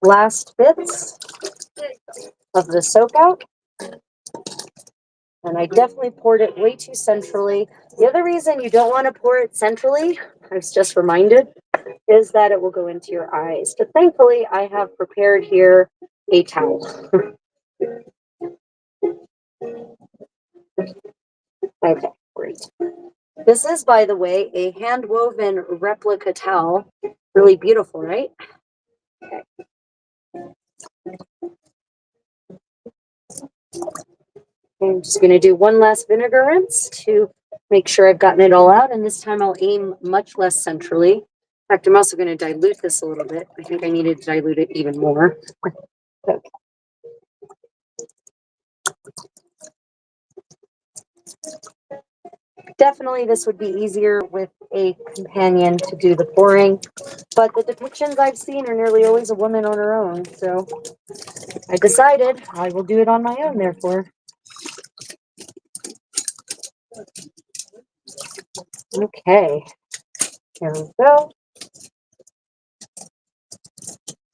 last bits of the soap out. And I definitely poured it way too centrally. The other reason you don't want to pour it centrally, I was just reminded, is that it will go into your eyes. But thankfully, I have prepared here a towel. Okay, great. This is, by the way, a hand-woven replica towel. Really beautiful, right? Okay. I'm just going to do one last vinegar rinse to make sure I've gotten it all out. And this time I'll aim much less centrally. In fact, I'm also going to dilute this a little bit. I think I needed to dilute it even more. Okay. Definitely this would be easier with a companion to do the pouring, but the depictions I've seen are nearly always a woman on her own. So I decided I will do it on my own, therefore. Okay, here we go.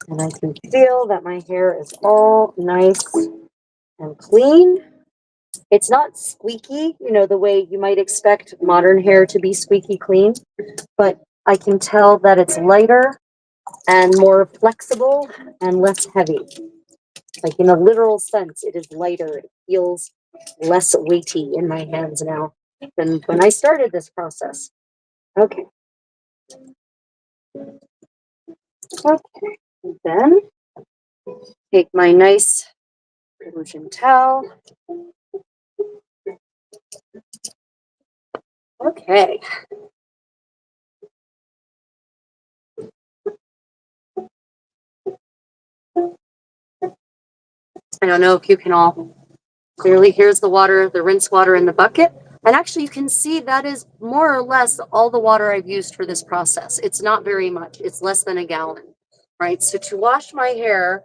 And I can feel that my hair is all nice and clean. It's not squeaky, the way you might expect modern hair to be squeaky clean, but I can tell that it's lighter and more flexible and less heavy. Like in a literal sense, it is lighter. It feels less weighty in my hands now than when I started this process. Okay. Okay. And then take my nice Persian towel. Okay. I don't know if you can all clearly, here's the water, the rinse water in the bucket. And actually, you can see that is more or less all the water I've used for this process. It's not very much. It's less than a gallon, right? So to wash my hair,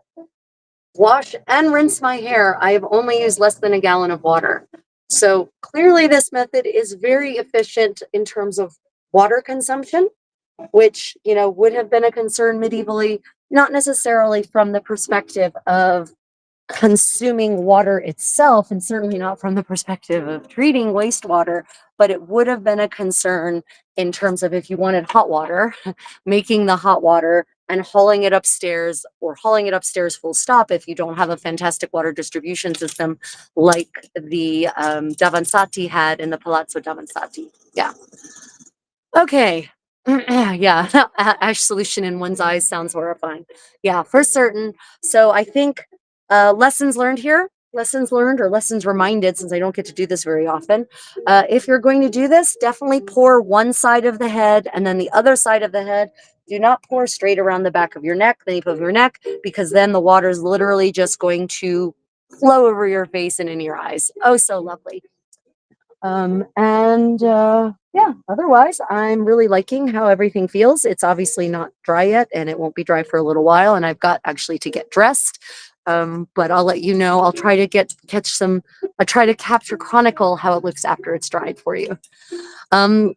wash and rinse my hair, I have only used less than a gallon of water. So clearly this method is very efficient in terms of water consumption, which, would have been a concern medievally, not necessarily from the perspective of consuming water itself, and certainly not from the perspective of treating wastewater, but it would have been a concern in terms of if you wanted hot water, making the hot water and hauling it upstairs, or hauling it upstairs full stop if you don't have a fantastic water distribution system like the Davanzati had in the Palazzo Davanzati. Yeah. Okay. Yeah, ash solution in one's eyes sounds horrifying. Yeah, for certain. So I think lessons learned here, lessons learned or lessons reminded, since I don't get to do this very often. If you're going to do this, definitely pour one side of the head and then the other side of the head. Do not pour straight around the back of your neck, the nape of your neck, because then the water is literally just going to flow over your face and in your eyes. Oh, so lovely. Yeah, otherwise, I'm really liking how everything feels. It's obviously not dry yet, and it won't be dry for a little while. And I've got actually to get dressed. But I'll let you know. I'll try to I try to chronicle how it looks after it's dried for you.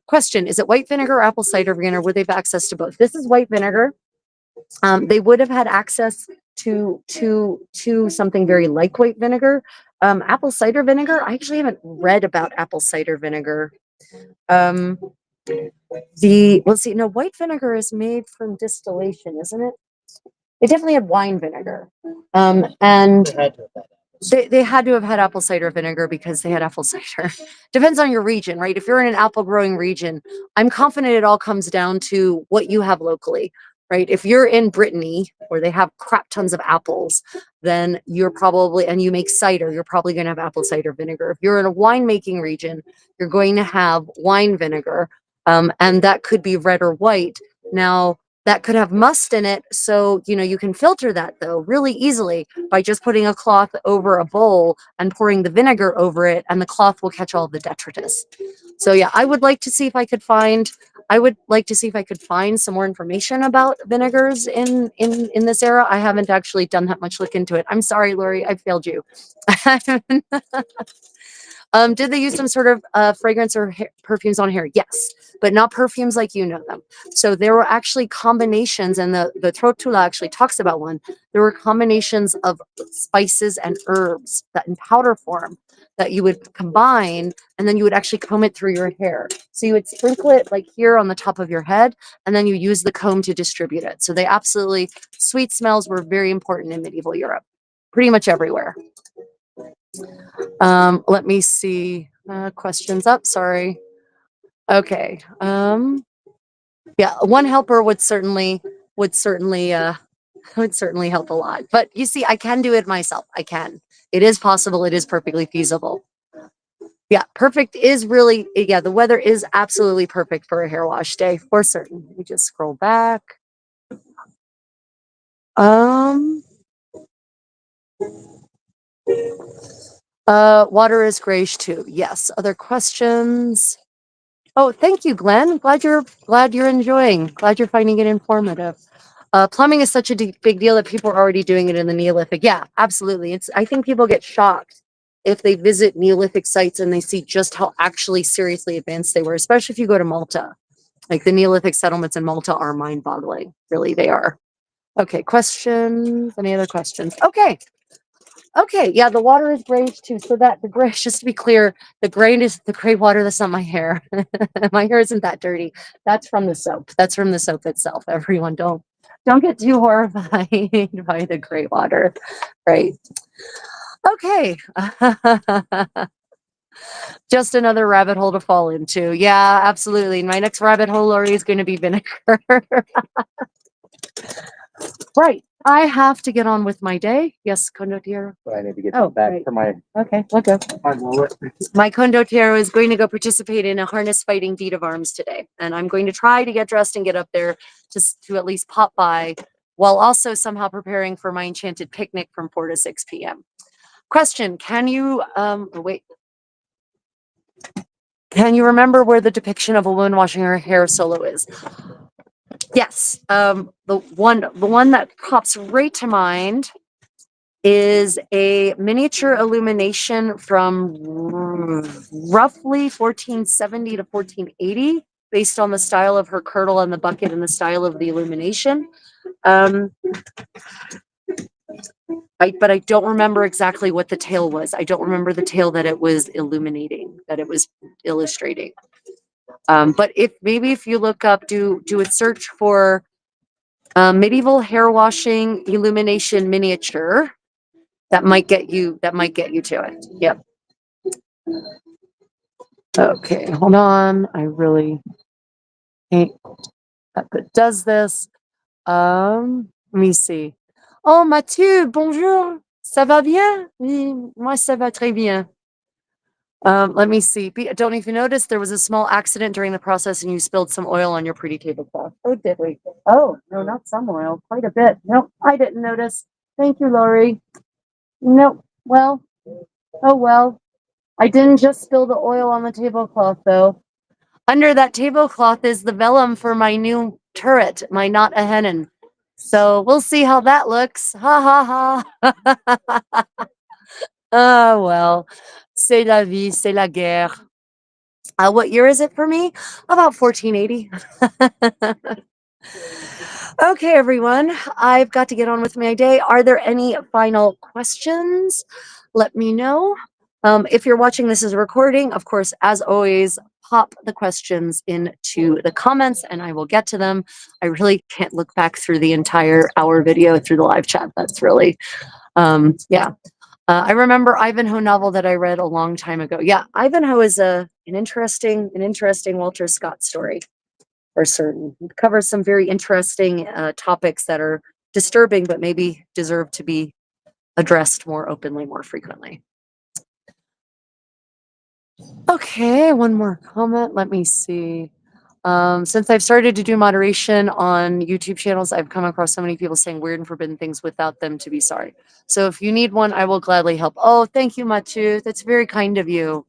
Question: is it white vinegar or apple cider vinegar? Would they have access to both? This is white vinegar. They would have had access to something very like white vinegar. Apple cider vinegar, I actually haven't read about apple cider vinegar. Um, let's see, no, white vinegar is made from distillation, isn't it? They definitely had wine vinegar. And They had to have that. they had to have had apple cider vinegar because they had apple cider. Depends on your region, right? If you're in an apple growing region, I'm confident it all comes down to what you have locally, right? If you're in Brittany where they have crap tons of apples, then you're probably, and you make cider, you're probably going to have apple cider vinegar. If you're in a winemaking region, you're going to have wine vinegar, and that could be red or white. Now, that could have must in it. So, you can filter that though really easily by just putting a cloth over a bowl and pouring the vinegar over it, and the cloth will catch all the detritus. So yeah, I would like to see if I could find some more information about vinegars in this era. I haven't actually done that much look into it. I'm sorry, Lori, I failed you. Did they use some sort of fragrance or perfumes on hair? Yes, but not perfumes like you know them. So there were actually combinations, and the Trotula actually talks about one. There were combinations of spices and herbs that in powder form that you would combine, and then you would actually comb it through your hair. So you would sprinkle it like here on the top of your head, and then you use the comb to distribute it. So sweet smells were very important in medieval Europe, pretty much everywhere. Let me see. Questions up. Sorry. Okay. Yeah, one helper would certainly help a lot. But you see, I can do it myself. I can. It is possible. It is perfectly feasible. Yeah, perfect is really, yeah, the weather is absolutely perfect for a hair wash day for certain. Let me just scroll back. Um, Water is grayish too. Yes. Other questions? Oh, thank you, Glenn. Glad you're enjoying. Glad you're finding it informative. Plumbing is such a big deal that people are already doing it in the Neolithic. Yeah, absolutely. I think people get shocked if they visit Neolithic sites and they see just how actually seriously advanced they were, especially if you go to Malta. Like the Neolithic settlements in Malta are mind-boggling. Really, they are. Okay, questions? Any other questions? Okay. Okay, yeah, the water is grayish too. So that the gray, just to be clear, the gray water. That's not my hair. My hair isn't that dirty. That's from the soap. That's from the soap itself. Everyone, don't get too horrified by the gray water, right? Okay. Just another rabbit hole to fall into. Yeah, absolutely. My next rabbit hole, Lori, is going to be vinegar. Right. I have to get on with my day. Yes, condottiero. I need to get back right. For my Okay, we'll go. My condottiero is going to go participate in a harness fighting deed of arms today. And I'm going to try to get dressed and get up there just to at least pop by while also somehow preparing for my enchanted picnic from 4 to 6 p.m. Question, can you, wait. Can you remember where the depiction of a woman washing her hair solo is? Yes. The one that pops right to mind is a miniature illumination from roughly 1470 to 1480, based on the style of her kirtle and the bucket and the style of the illumination. But I don't remember exactly what the tale was. I don't remember the tale that it was illuminating, that it was illustrating. But if you look up, do a search for medieval hair washing illumination miniature. That might get you to it. Yep. Okay, hold on. I really hate that it does this. Let me see. Oh, Mathieu, bonjour. Ça va bien? Oui, moi, ça va très bien. Let me see. Don't even notice there was a small accident during the process and you spilled some oil on your pretty tablecloth. Oh, did we? Oh, no, not some oil. Quite a bit. Nope, I didn't notice. Thank you, Lori. Nope. Well, oh well. I didn't just spill the oil on the tablecloth, though. Under that tablecloth is the vellum for my new turret, my not a hennin. So we'll see how that looks. Ha ha ha. Oh, well. C'est la vie, c'est la guerre. What year is it for me? About 1480. Okay, everyone. I've got to get on with my day. Are there any final questions? Let me know. If you're watching this as a recording, of course, as always, pop the questions into the comments and I will get to them. I really can't look back through the entire hour video through the live chat. That's really, yeah. I remember Ivanhoe novel that I read a long time ago. Yeah, Ivanhoe is an interesting Walter Scott story, for certain. It covers some very interesting topics that are disturbing, but maybe deserve to be addressed more openly, more frequently. Okay, one more comment. Let me see. Since I've started to do moderation on YouTube channels, I've come across so many people saying weird and forbidden things without them to be sorry. So if you need one, I will gladly help. Oh, thank you, Mathieu. That's very kind of you.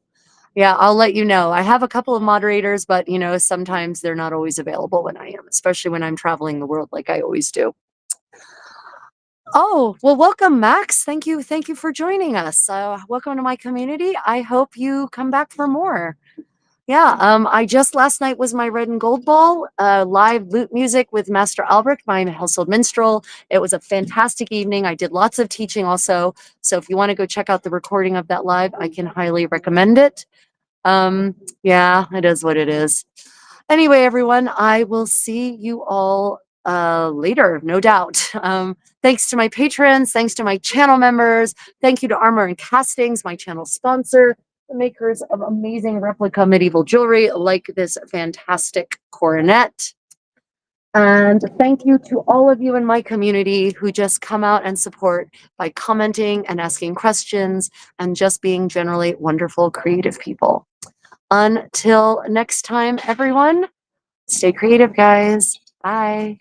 Yeah, I'll let you know. I have a couple of moderators, but sometimes they're not always available when I am, especially when I'm traveling the world like I always do. Oh, well, welcome, Max. Thank you for joining us. Welcome to my community. I hope you come back for more. Yeah, I just last night was my Red and Gold Ball, live lute music with Master Albrecht, my household minstrel. It was a fantastic evening. I did lots of teaching also. So if you want to go check out the recording of that live, I can highly recommend it. Yeah, it is what it is. Anyway, everyone, I will see you all later, no doubt. Thanks to my patrons, thanks to my channel members, thank you to Armor and Castings, my channel sponsor, the makers of amazing replica medieval jewelry like this fantastic coronet. And thank you to all of you in my community who just come out and support by commenting and asking questions and just being generally wonderful, creative people. Until next time, everyone, stay creative, guys. Bye.